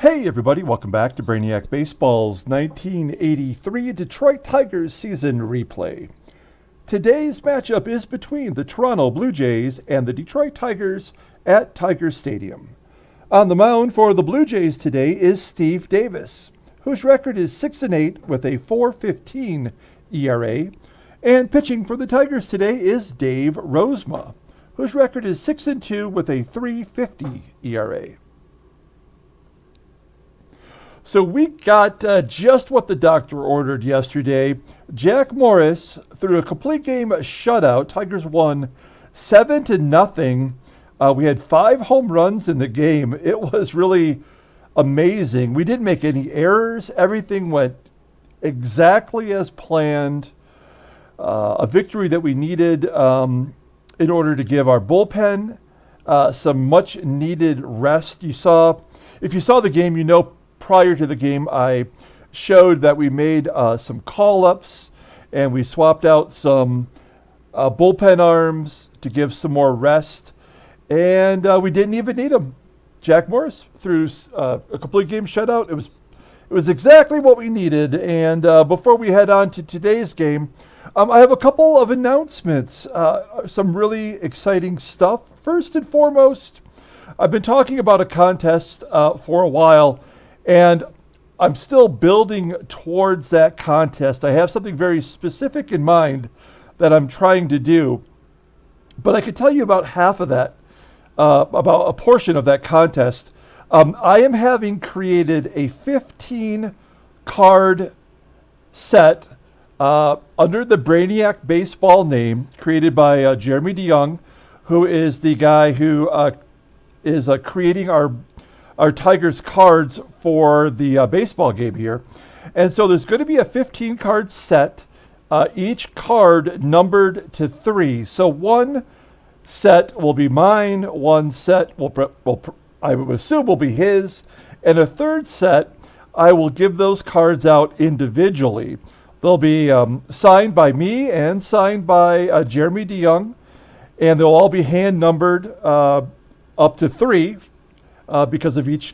Hey everybody, welcome back to Brainiac Baseball's 1983 Detroit Tigers season replay. Today's matchup is between the Toronto Blue Jays and the Detroit Tigers at Tiger Stadium. On the mound for the Blue Jays today is Steve Davis, whose record is 6-8 with a 4.15 ERA, and pitching for the Tigers today is Dave Rozema, whose record is 6-2 with a 3.50 ERA. So we got just what the doctor ordered yesterday. Jack Morris threw a complete game shutout. Tigers won 7-0. We had 5 home runs in the game. It was really amazing. We didn't make any errors. Everything went exactly as planned. A victory that we needed in order to give our bullpen some much needed rest. If you saw the game, you know prior to the game, I showed that we made some call-ups and we swapped out some bullpen arms to give some more rest, and we didn't even need them. Jack Morris threw a complete game shutout. It was exactly what we needed. And before we head on to today's game, I have a couple of announcements, some really exciting stuff. First and foremost, I've been talking about a contest for a while, and I'm still building towards that contest. I have something very specific in mind that I'm trying to do, but I could tell you about half of that, about a portion of that contest. I am having created a 15-card set under the Brainiac Baseball name, created by Jeremy DeYoung, who is the guy who is creating our Tigers cards for the baseball game here. And so there's going to be a 15-card set, each card numbered to 3. So one set will be mine, one set I would assume will be his, and a third set, I will give those cards out individually. They'll be signed by me and signed by Jeremy DeYoung, and they'll all be hand numbered up to 3. Because of each,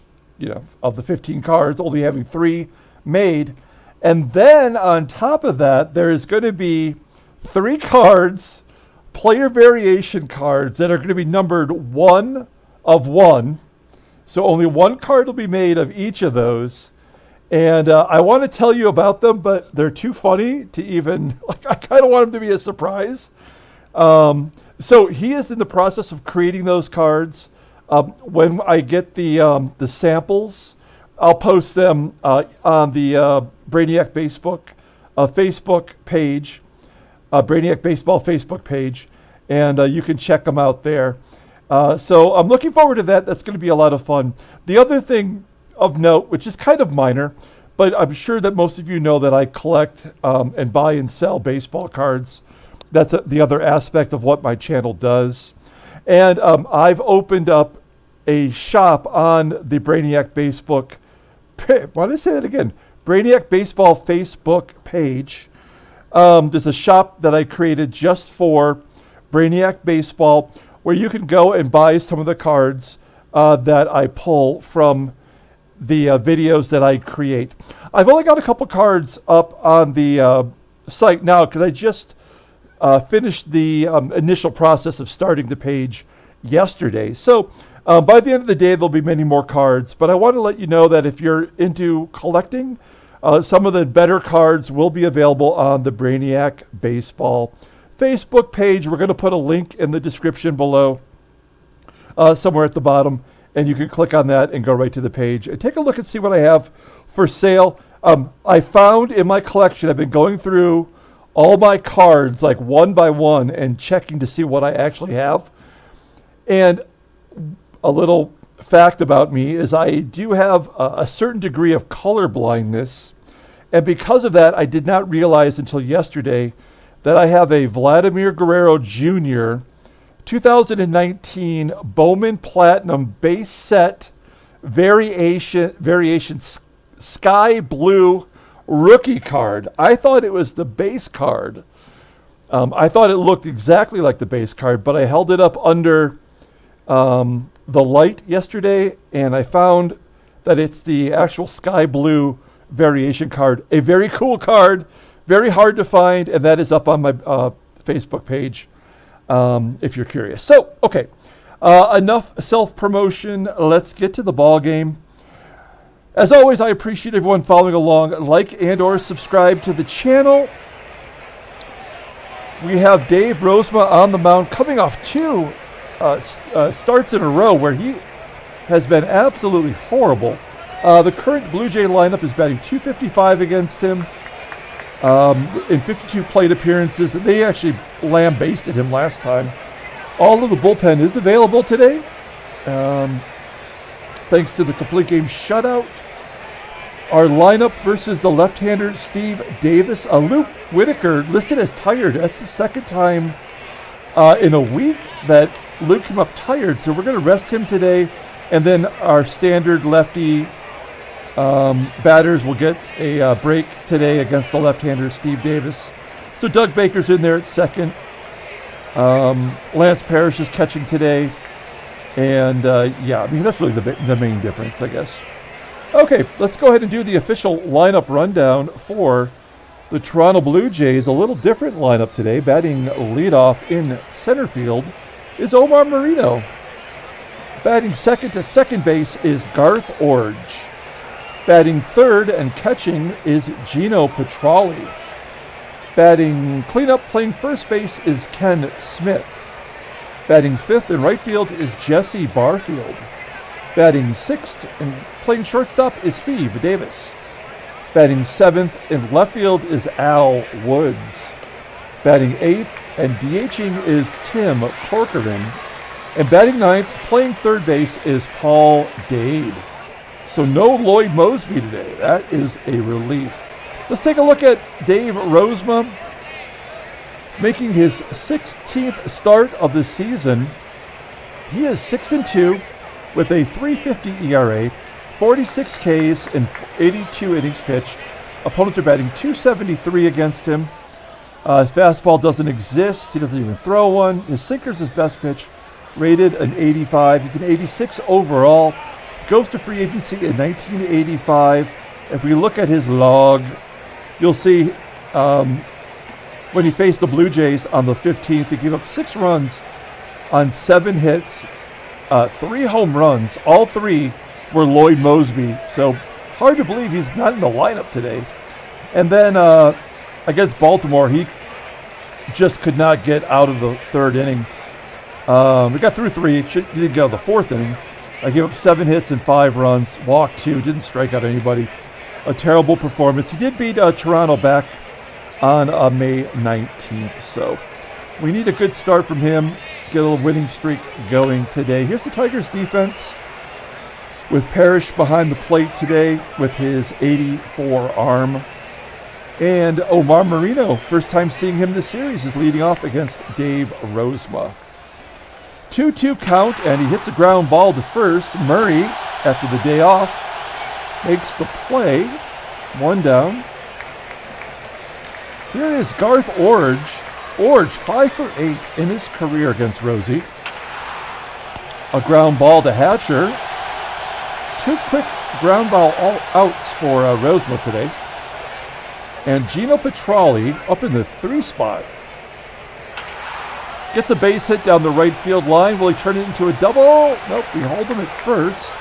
of the 15 cards, only having 3 made. And then on top of that, there is going to be 3 cards, player variation cards, that are going to be numbered 1 of 1. So only 1 card will be made of each of those. And I want to tell you about them, but they're too funny to even, I kind of want them to be a surprise. So he is in the process of creating those cards. When I get the samples, I'll post them on the Brainiac Facebook page, Brainiac Baseball Facebook page, and you can check them out there. So I'm looking forward to that. That's going to be a lot of fun. The other thing of note, which is kind of minor, but I'm sure that most of you know that I collect and buy and sell baseball cards. That's the other aspect of what my channel does. And I've opened up a shop on the Brainiac Baseball. Why did I say that again? Brainiac Baseball Facebook page. There's a shop that I created just for Brainiac Baseball, where you can go and buy some of the cards that I pull from the videos that I create. I've only got a couple cards up on the site now because I just finished the initial process of starting the page yesterday. So by the end of the day, there'll be many more cards, but I want to let you know that if you're into collecting, some of the better cards will be available on the Brainiac Baseball Facebook page. We're going to put a link in the description below, somewhere at the bottom, and you can click on that and go right to the page and take a look and see what I have for sale. I found in my collection, I've been going through all my cards like one by one and checking to see what I actually have. And a little fact about me is I do have a certain degree of color blindness. And because of that, I did not realize until yesterday that I have a Vladimir Guerrero Jr. 2019 Bowman Platinum base set variation sky blue rookie card. I thought it was the base card. I thought it looked exactly like the base card, but I held it up under the light yesterday, and I found that it's the actual sky blue variation card. A very cool card, very hard to find, and that is up on my Facebook page if you're curious. So, okay, enough self-promotion. Let's get to the ball game. As always, I appreciate everyone following along. Like and or subscribe to the channel. We have Dave Rozema on the mound, coming off 2 starts in a row where he has been absolutely horrible. The current Blue Jay lineup is batting .255 against him in 52 plate appearances. They actually lambasted him last time. All of the bullpen is available today, thanks to the complete game shutout. Our lineup versus the left-hander Steve Davis. Luke Whitaker listed as tired. That's the second time in a week that Luke came up tired, so we're going to rest him today. And then our standard lefty batters will get a break today against the left-hander Steve Davis. So Doug Baker's in there at second. Lance Parrish is catching today. And yeah, I mean, that's really the main difference, I guess. Okay, let's go ahead and do the official lineup rundown for the Toronto Blue Jays. A little different lineup today. Batting leadoff in center field is Omar Moreno. Batting second at second base is Garth Iorg. Batting third and catching is Gino Petralli. Batting cleanup playing first base is Ken Smith. Batting fifth in right field is Jesse Barfield. Batting sixth and playing shortstop is Steve Davis. Batting seventh in left field is Al Woods. Batting eighth and DHing is Tim Corcoran. And batting ninth, playing third base is Paul Dade. So no Lloyd Moseby today. That is a relief. Let's take a look at Dave Rozema, making his 16th start of the season. He is 6-2 with a .350 ERA, 46 Ks, and 82 innings pitched. Opponents are batting .273 against him. His fastball doesn't exist. He doesn't even throw one. His sinker's his best pitch, rated an 85. He's an 86 overall. Goes to free agency in 1985. If we look at his log, you'll see when he faced the Blue Jays on the 15th, he gave up 6 runs on 7 hits. 3 home runs, all 3 were Lloyd Moseby. So hard to believe he's not in the lineup today. And then against Baltimore, he just could not get out of the 3rd inning. We got through 3, he didn't get out of the 4th inning. I gave up 7 hits and 5 runs, walked 2, didn't strike out anybody. A terrible performance. He did beat Toronto back on May 19th. So we need a good start from him. Get a little winning streak going today. Here's the Tigers defense with Parrish behind the plate today with his 84 arm. And Omar Moreno, first time seeing him this series, is leading off against Dave Rozema. 2-2 count, and he hits a ground ball to first. Murray, after the day off, makes the play. 1 down. Here is Garth Iorg. Iorg, 5 for 8 in his career against Rosie. A ground ball to Hatcher. 2 quick ground ball outs for Rozema today. And Gino Petralli up in the 3 spot. Gets a base hit down the right field line. Will he turn it into a double? Nope, we hold him at first.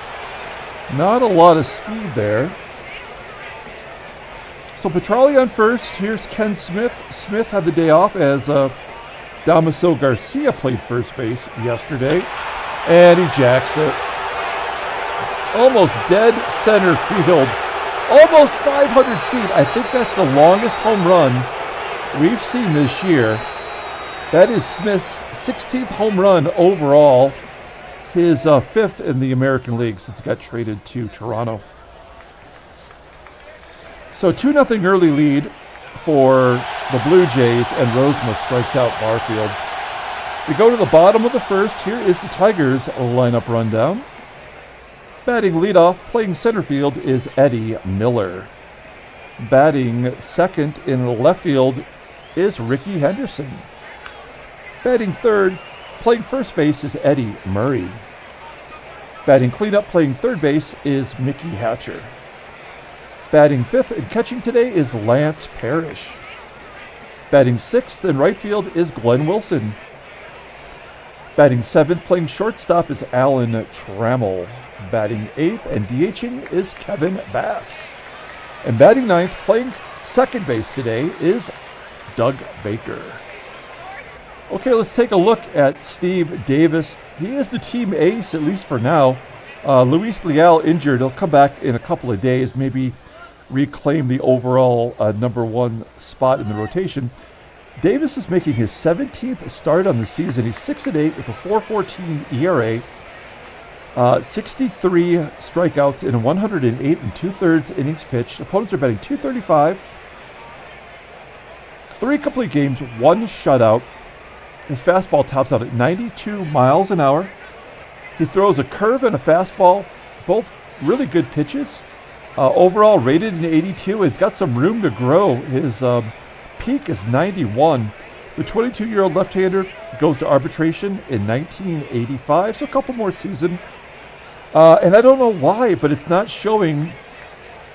Not a lot of speed there. So Petralli on first. Here's Ken Smith. Smith had the day off as Damaso Garcia played first base yesterday. And he jacks it. Almost dead center field. Almost 500 feet. I think that's the longest home run we've seen this year. That is Smith's 16th home run overall. His 5th in the American League since he got traded to Toronto. So 2-0 early lead for the Blue Jays, and Rozema strikes out Barfield. We go to the bottom of the first. Here is the Tigers lineup rundown. Batting leadoff, playing center field, is Eddie Miller. Batting second in left field is Rickey Henderson. Batting third, playing first base, is Eddie Murray. Batting cleanup, playing third base, is Mickey Hatcher. Batting fifth and catching today is Lance Parrish. Batting sixth in right field is Glenn Wilson. Batting seventh, playing shortstop, is Alan Trammell. Batting eighth and DHing is Kevin Bass. And batting ninth, playing second base today, is Doug Baker. Okay, let's take a look at Steve Davis. He is the team ace, at least for now. Luis Leal injured. He'll come back in a couple of days, maybe reclaim the overall number one spot in the rotation. Davis is making his 17th start on the season. He's 6-8 with a 4.14 ERA, 63 strikeouts in 108 and 2/3 innings pitched. Opponents are batting .235, 3 complete games, 1 shutout. His fastball tops out at 92 miles an hour. He throws a curve and a fastball, both really good pitches. Overall rated in 82. He's got some room to grow. His peak is 91. The 22-year-old left-hander goes to arbitration in 1985, so a couple more seasons. And I don't know why, but it's not showing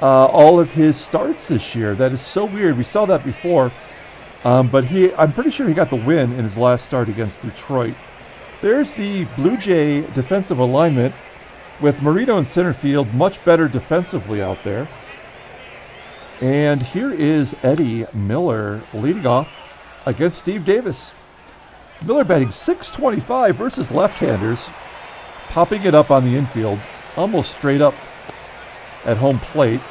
all of his starts this year. That is so weird. We saw that before. But I'm pretty sure he got the win in his last start against Detroit. There's the Blue Jay defensive alignment with Moreno in center field, much better defensively out there. And here is Eddie Miller leading off against Steve Davis. Miller batting .625 versus left-handers, popping it up on the infield, almost straight up at home plate.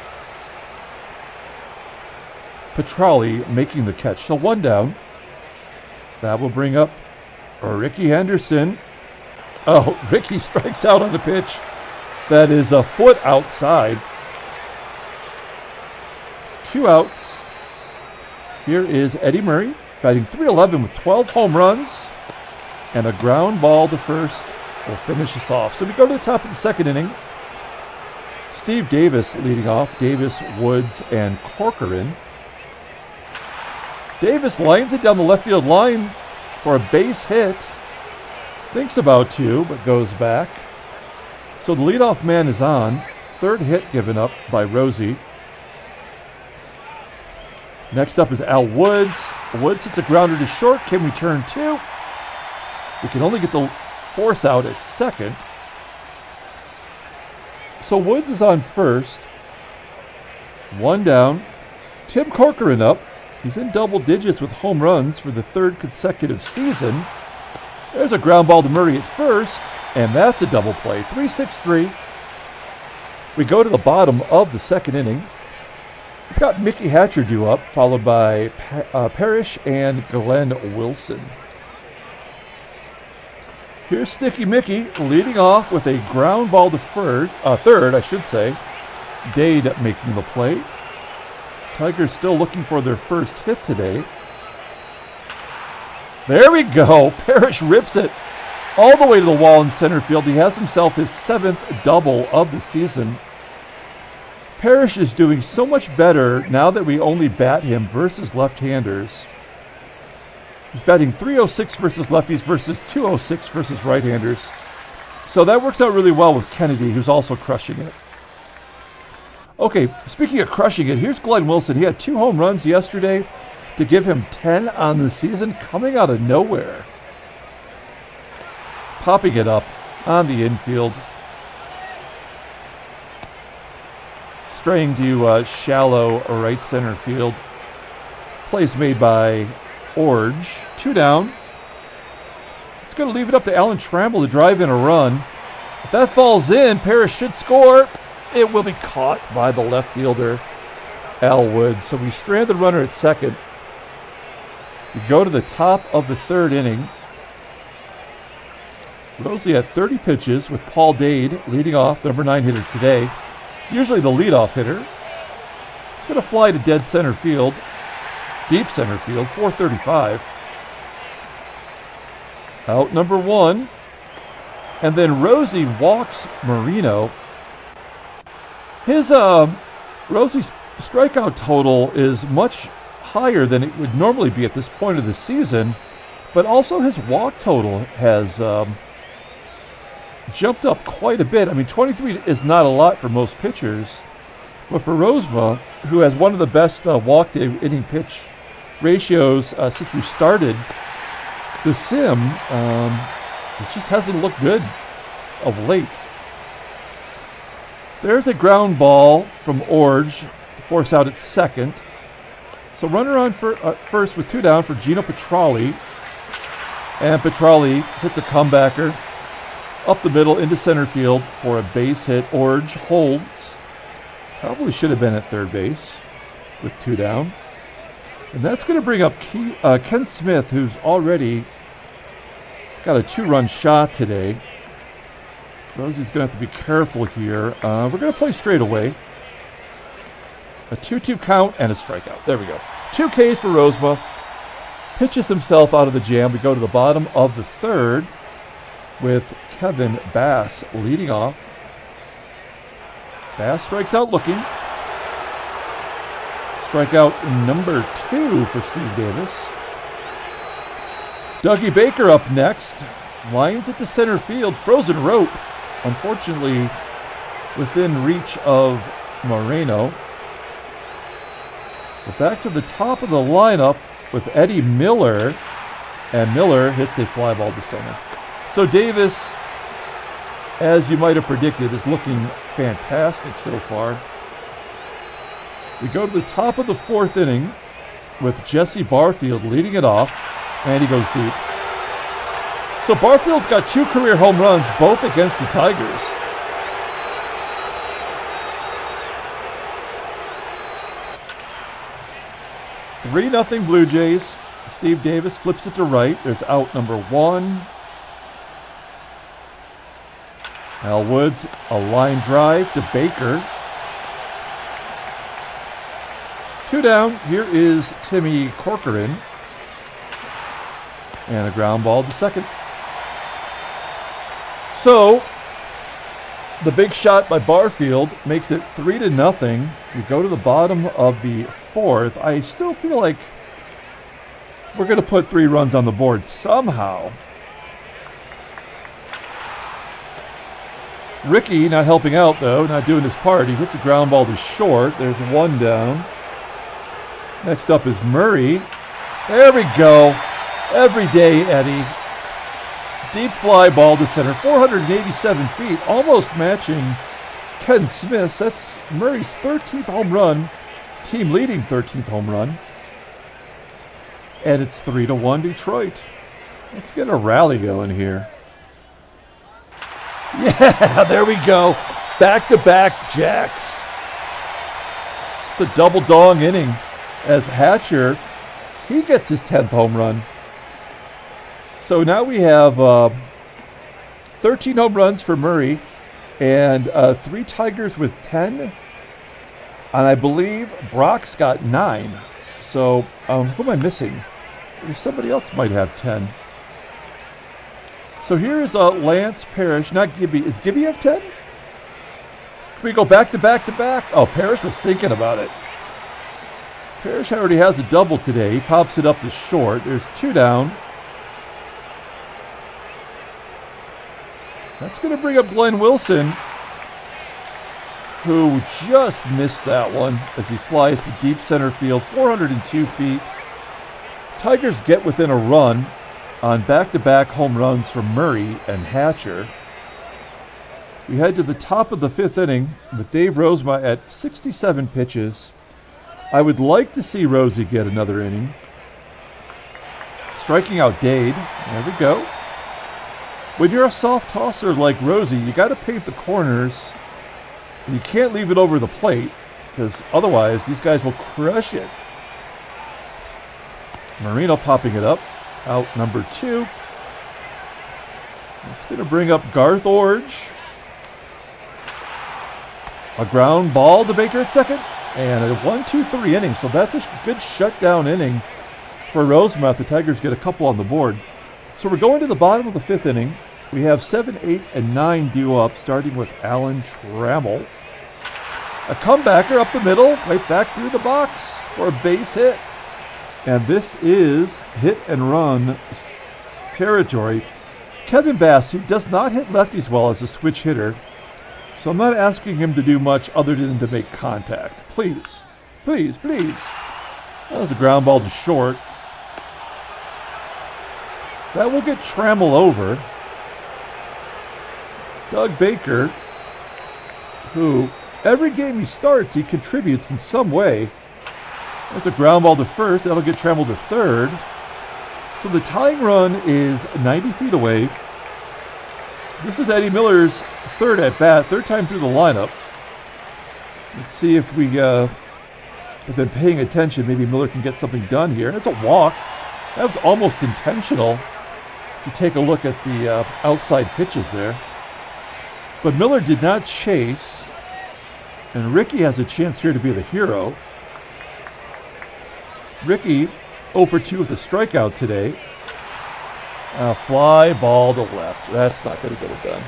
Petralli making the catch. So 1 down. That will bring up Rickey Henderson. Oh, Rickey strikes out on the pitch. That is a foot outside. 2 outs. Here is Eddie Murray, batting .311 with 12 home runs. And a ground ball to first will finish us off. So we go to the top of the second inning. Steve Davis leading off. Davis, Woods, and Corcoran. Davis lines it down the left field line for a base hit. Thinks about 2, but goes back. So the leadoff man is on. Third hit given up by Rosie. Next up is Al Woods. Woods hits a grounder to short. Can we turn 2? We can only get the force out at second. So Woods is on first. 1 down. Tim Corcoran up. He's in double digits with home runs for the 3rd consecutive season. There's a ground ball to Murray at first, and that's a double play. 3-6-3. We go to the bottom of the second inning. We've got Mickey Hatcher due up, followed by Parrish and Glenn Wilson. Here's Sticky Mickey leading off with a ground ball to third, I should say. Dade making the play. Tigers still looking for their first hit today. There we go. Parrish rips it all the way to the wall in center field. He has himself his 7th double of the season. Parrish is doing so much better now that we only bat him versus left-handers. He's batting .306 versus lefties versus .206 versus right-handers. So that works out really well with Kennedy, who's also crushing it. Okay, speaking of crushing it, here's Glenn Wilson. He had 2 home runs yesterday to give him 10 on the season, coming out of nowhere. Popping it up on the infield. Straying to shallow right center field. Plays made by Iorg. 2 down. It's going to leave it up to Alan Trammell to drive in a run. If that falls in, Parrish should score. It will be caught by the left fielder, Al Woods. So we strand the runner at second. We go to the top of the 3rd inning. Rosie had 30 pitches with Paul Dade leading off, number 9 hitter today. Usually the leadoff hitter. He's going to fly to dead center field, deep center field, 435. Out number 1. And then Rosie walks Moreno. His Rosie's strikeout total is much higher than it would normally be at this point of the season, but also his walk total has jumped up quite a bit. I mean, 23 is not a lot for most pitchers, but for Rozema, who has one of the best walk-to-inning pitch ratios since we started the sim, it just hasn't looked good of late. There's a ground ball from Iorg, force out at second. So runner on first with 2 down for Gino Petralli. And Petralli hits a comebacker up the middle into center field for a base hit. Iorg holds. Probably should have been at third base with 2 down. And that's going to bring up Ken Smith, who's already got a 2-run shot today. Rosie's going to have to be careful here. We're going to play straight away. A 2-2 count and a strikeout. There we go. 2 Ks for Rozema. Pitches himself out of the jam. We go to the bottom of the third with Kevin Bass leading off. Bass strikes out looking. Strikeout number 2 for Steve Davis. Dougie Baker up next. Lines it to center field. Frozen rope. Unfortunately, within reach of Moreno. But back to the top of the lineup with Eddie Miller. And Miller hits a fly ball to center. So Davis, as you might have predicted, is looking fantastic so far. We go to the top of the 4th inning with Jesse Barfield leading it off. And he goes deep. So Barfield's got 2 career home runs, both against the Tigers. Three 0 Blue Jays. Steve Davis flips it to right. There's out number 1. Al Woods, a line drive to Baker. 2 down. Here is Timmy Corcoran. And a ground ball to second. So, the big shot by Barfield makes it 3-0. We go to the bottom of the 4th. I still feel like we're going to put 3 runs on the board somehow. Rickey not helping out, though, not doing his part. He hits a ground ball to short. There's 1 down. Next up is Murray. There we go. Every day, Eddie. Deep fly ball to center, 487 feet, almost matching Ken Smith's. That's Murray's 13th home run, team leading 13th home run. And it's 3-1 Detroit. Let's get a rally going here. Yeah, there we go. Back-to-back jacks. It's a double dong inning as Hatcher, he gets his 10th home run. So now we have 13 home runs for Murray and 3 Tigers with 10. And I believe Brock's got 9. So who am I missing? Somebody else might have 10. So here is Lance Parrish, not Gibby. Is Gibby have 10? Can we go back to back to back? Oh, Parrish was thinking about it. Parrish already has a double today. He pops it up to short. There's 2 down. That's going to bring up Glenn Wilson, who just missed that one as he flies to deep center field, 402 feet. Tigers get within a run on back-to-back home runs from Murray and Hatcher. We head to the top of the 5th inning with Dave Rozema at 67 pitches. I would like to see Rosie get another inning. Striking out Dade. There we go. When you're a soft tosser like Rosie, you got to paint the corners. You can't leave it over the plate because otherwise these guys will crush it. Moreno popping it up. Out number 2. It's going to bring up Garth Iorg. A ground ball to Baker at second. And a 1-2-3 inning. So that's a good shutdown inning for Rozema. The Tigers get a couple on the board. So we're going to the bottom of the 5th inning. We have 7, 8, and 9 due up, starting with Alan Trammell. A comebacker up the middle, right back through the box for a base hit. And this is hit and run territory. Kevin Bass, he does not hit lefties well as a switch hitter, so I'm not asking him to do much other than to make contact. Please, please, please. That was a ground ball to short. That will get Trammell over. Doug Baker, who every game he starts, he contributes in some way. There's a ground ball to first. That'll get Trammell to third. So the tying run is 90 feet away. This is Eddie Miller's third at bat, third time through the lineup. Let's see if we have been paying attention. Maybe Miller can get something done here. That's a walk. That was almost intentional. If you take a look at the outside pitches there. But Miller did not chase. And Rickey has a chance here to be the hero. Rickey 0 for 2 with a strikeout today. Fly ball to left. That's not going to get it done.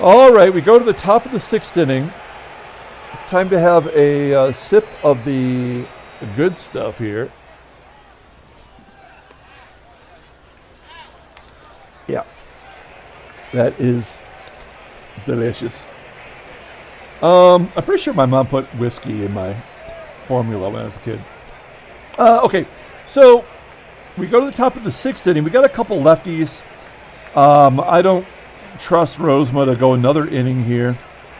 All right, we go to the top of the 6th inning. It's time to have a sip of the good stuff here. Yeah, that is delicious. I'm pretty sure my mom put whiskey in my formula when I was a kid. Okay, so we go to the top of the 6th inning. We got a couple lefties. I don't trust Rozema to go another inning here.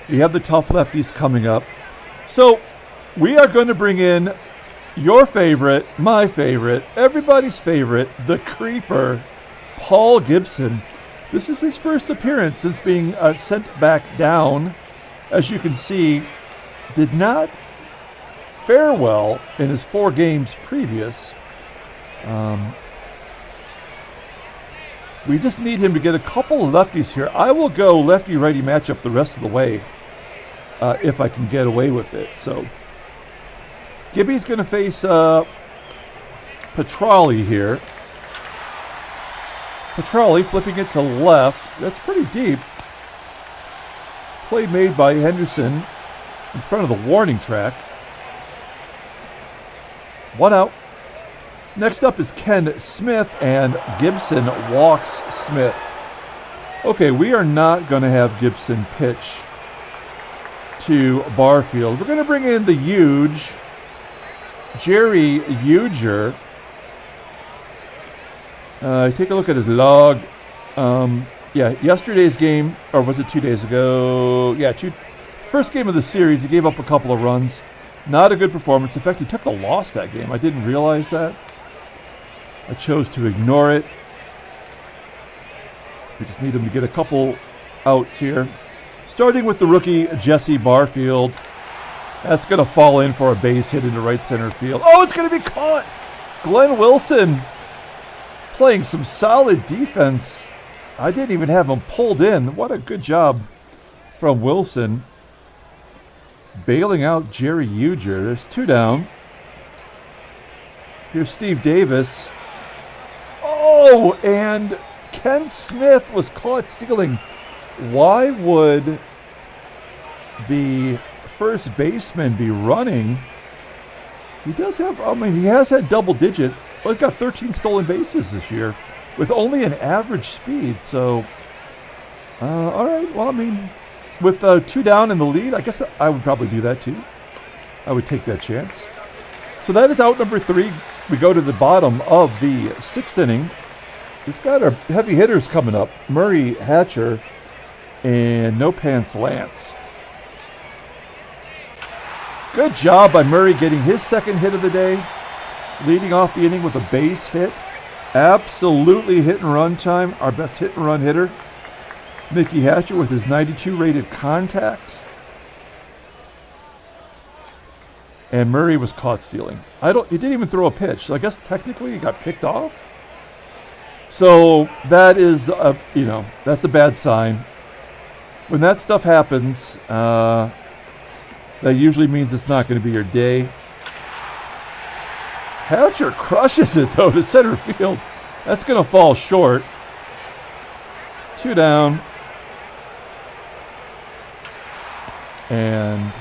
We have the tough lefties coming up. So we are going to bring in your favorite, my favorite, everybody's favorite, the creeper, Paul Gibson. This is his first appearance since being sent back down. As you can see, did not fare well in his 4 games previous. We just need him to get a couple of lefties here. I will go lefty-righty matchup the rest of the way if I can get away with it. So Gibby's going to face Petralli here. Petralli flipping it to left. That's pretty deep. Play made by Henderson in front of the warning track. 1 out. Next up is Ken Smith, and Gibson walks Smith. Okay, we are not going to have Gibson pitch to Barfield. We're going to bring in the huge Jerry Iorg. Take a look at his log. Yesterday's game, or was it 2 days ago? Yeah, first game of the series, he gave up a couple of runs. Not a good performance. In fact, he took the loss that game. I didn't realize that. I chose to ignore it. We just need him to get a couple outs here. Starting with the rookie, Jesse Barfield. That's going to fall in for a base hit into right center field. Oh, it's going to be caught! Glenn Wilson playing some solid defense. I didn't even have him pulled in. What a good job from Wilson. Bailing out Jerry Iorg. There's 2 down. Here's Steve Davis. Oh, and Ken Smith was caught stealing. Why would the first baseman be running? He does have, he has had double digit. Well, he's got 13 stolen bases this year with only an average speed. So, all right. Well, with 2 down in the lead, I guess I would probably do that too. I would take that chance. So that is out number 3. We go to the bottom of the 6th inning. We've got our heavy hitters coming up. Murray Hatcher and No Pants Lance. Good job by Murray getting his second hit of the day. Leading off the inning with a base hit. Absolutely hit and run time. Our best hit and run hitter. Mickey Hatcher with his 92 rated contact. And Murray was caught stealing. He didn't even throw a pitch. So I guess technically he got picked off. So that is, that's a bad sign. When that stuff happens, that usually means it's not going to be your day. Hatcher crushes it, though, to center field. That's going to fall short. 2 down. And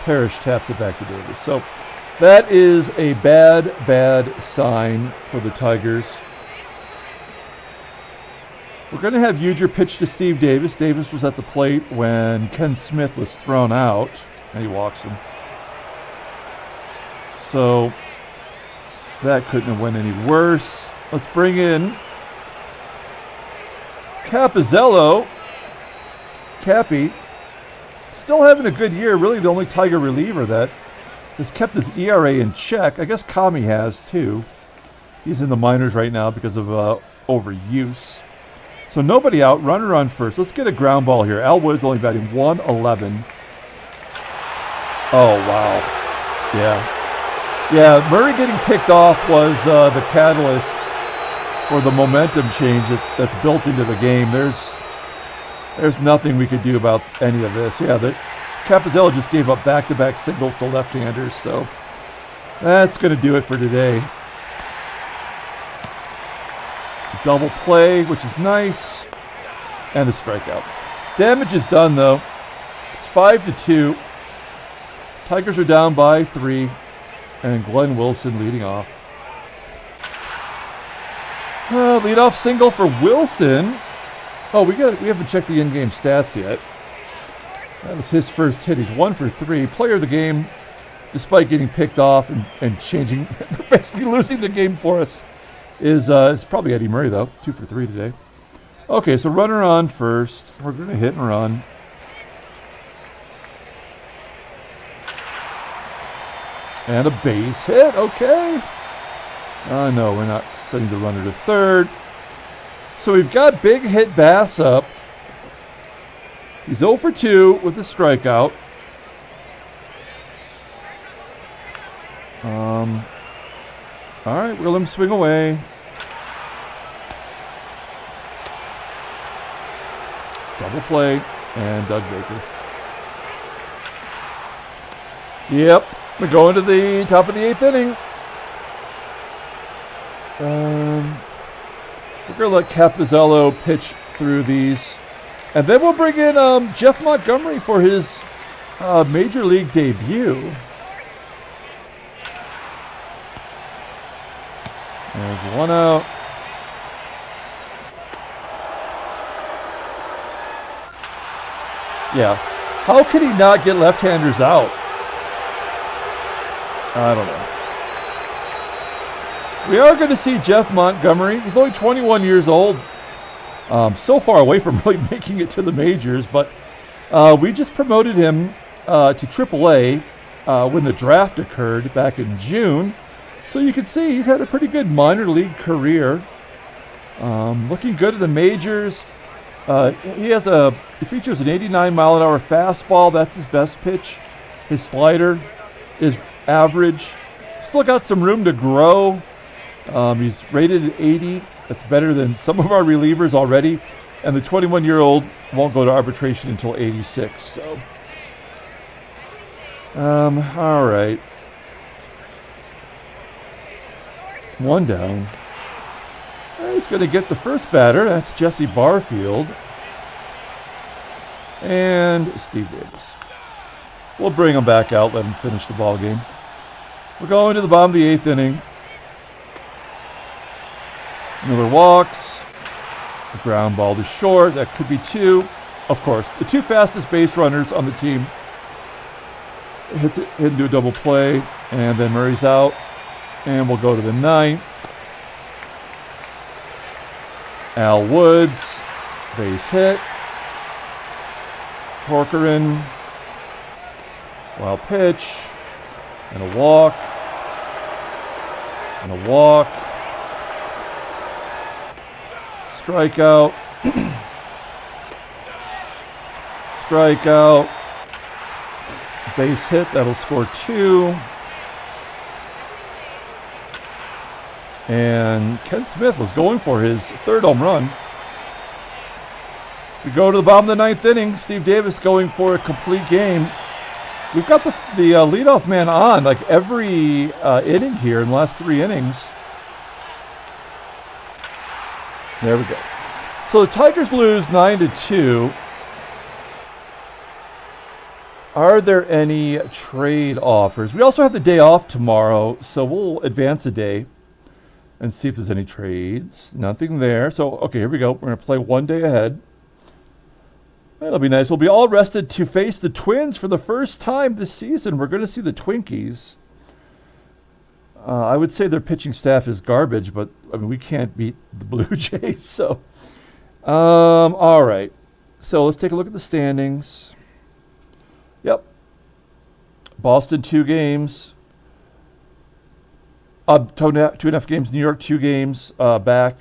Parrish taps it back to Davis. So that is a bad, bad sign for the Tigers. We're going to have Iorg pitch to Steve Davis. Davis was at the plate when Ken Smith was thrown out, and he walks him. So that couldn't have went any worse. Let's bring in Capizello. Cappy, still having a good year. Really the only Tiger reliever that has kept his ERA in check. I guess Kami has too. He's in the minors right now because of overuse. So nobody out, runner on first. Let's get a ground ball here. Al Woods only batting 111. Oh, wow. Yeah, Murray getting picked off was the catalyst for the momentum change that's built into the game. There's nothing we could do about any of this. Yeah, Capizello just gave up back-to-back singles to left-handers, so that's going to do it for today. Double play, which is nice, and a strikeout. Damage is done, though. It's 5-2. Tigers are down by 3, and Glenn Wilson leading off. Leadoff single for Wilson. Oh, we haven't checked the in-game stats yet. That was his first hit. He's 1 for 3. Player of the game, despite getting picked off and changing, basically losing the game for us, is probably Eddie Murray, though. 2 for 3 today. Okay, so runner on first. We're going to hit and run. And a base hit. Okay. No, we're not sending the runner to third. So we've got big hit Bass up. He's 0 for 2 with a strikeout. All right, we'll let him swing away. Double play, and Doug Baker. Yep, we're going to the top of the 8th inning. We're going to let Capizello pitch through these. And then we'll bring in Jeff Montgomery for his Major League debut. There's 1 out. Yeah. How could he not get left-handers out? I don't know. We are going to see Jeff Montgomery. He's only 21 years old. So far away from really making it to the majors, but we just promoted him to AAA when the draft occurred back in June. So you can see he's had a pretty good minor league career. Looking good at the majors. He features an 89-mile-an-hour fastball. That's his best pitch. His slider is average. Still got some room to grow. He's rated at 80. That's better than some of our relievers already. And the 21-year-old won't go to arbitration until 86. So, all right. 1 down. He's going to get the first batter. That's Jesse Barfield. And Steve Davis. We'll bring him back out, let him finish the ball game. We're going to the bottom of the 8th inning. Miller walks. A ground ball to short. That could be 2. Of course, the 2 fastest base runners on the team. Hit into a double play. And then Murray's out. And we'll go to the 9th. Al Woods. Base hit. Corcoran. Wild pitch. And a walk. And a walk. Strikeout. Strikeout. Base hit. That'll score 2. And Ken Smith was going for his 3rd home run. We go to the bottom of the 9th inning. Steve Davis going for a complete game. We've got the leadoff man on like every inning here in the last 3 innings. There we go. So the Tigers lose 9-2. Are there any trade offers? We also have the day off tomorrow, so we'll advance a day. and see if there's any trades. Nothing there. So, okay, here we go. We're going to play 1 day ahead. That'll be nice. We'll be all rested to face the Twins for the first time this season. We're going to see the Twinkies. I would say their pitching staff is garbage, but I mean we can't beat the Blue Jays. So, all right. So let's take a look at the standings. Yep. Boston 2 games. 2.5 games. New York 2 games back.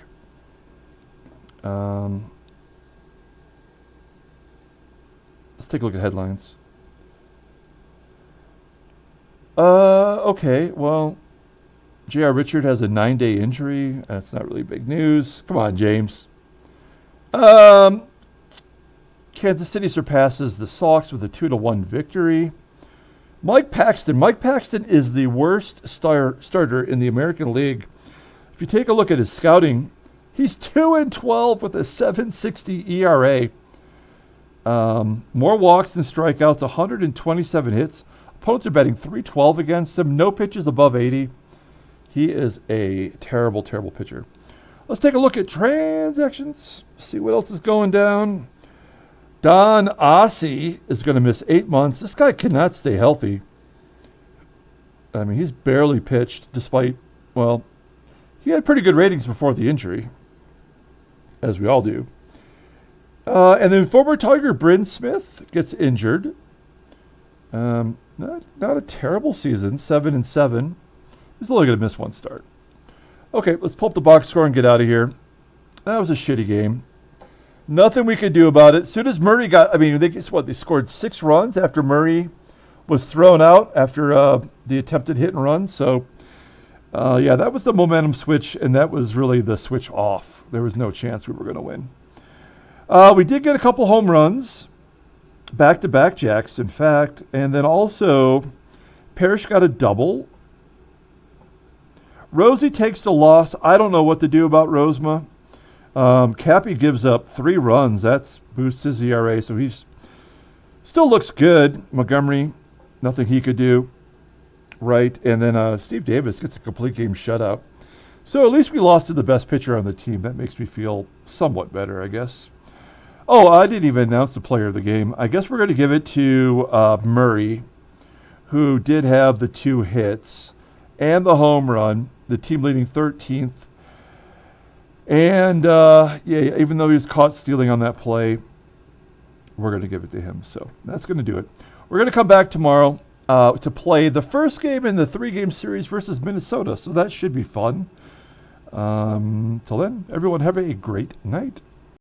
Let's take a look at headlines. Okay, well, J.R. Richard has a 9-day injury. That's not really big news. Come on, James. Kansas City surpasses the Sox with a 2-1 victory. Mike Paxton. Mike Paxton is the worst starter in the American League. If you take a look at his scouting, he's 2-12 with a 7.60 ERA. More walks than strikeouts, 127 hits. Opponents are batting .312 against him. No pitches above 80. He is a terrible, terrible pitcher. Let's take a look at transactions. See what else is going down. Don Ossie is going to miss 8 months. This guy cannot stay healthy. I mean, he's barely pitched despite, well, he had pretty good ratings before the injury, as we all do. And then former Tiger Bryn Smith gets injured. Not a terrible season, 7-7. He's only going to miss 1 start. Okay, let's pull up the box score and get out of here. That was a shitty game. Nothing we could do about it. As soon as Murray they scored 6 runs after Murray was thrown out after the attempted hit and run. So, yeah, that was the momentum switch, and that was really the switch off. There was no chance we were going to win. We did get a couple home runs, back-to-back jacks, in fact, and then also Parrish got a double. Rosie takes the loss. I don't know what to do about Rozema. Cappy gives up 3 runs. That boosts his ERA, so he's still looks good. Montgomery, nothing he could do. Right, and then Steve Davis gets a complete game shutout. So at least we lost to the best pitcher on the team. That makes me feel somewhat better, I guess. Oh, I didn't even announce the player of the game. I guess we're going to give it to Murray, who did have the 2 hits and the home run, the team leading 13th. And, yeah, even though he was caught stealing on that play, we're going to give it to him. So that's going to do it. We're going to come back tomorrow to play the first game in the 3-game series versus Minnesota. So that should be fun. Till then, everyone have a great night.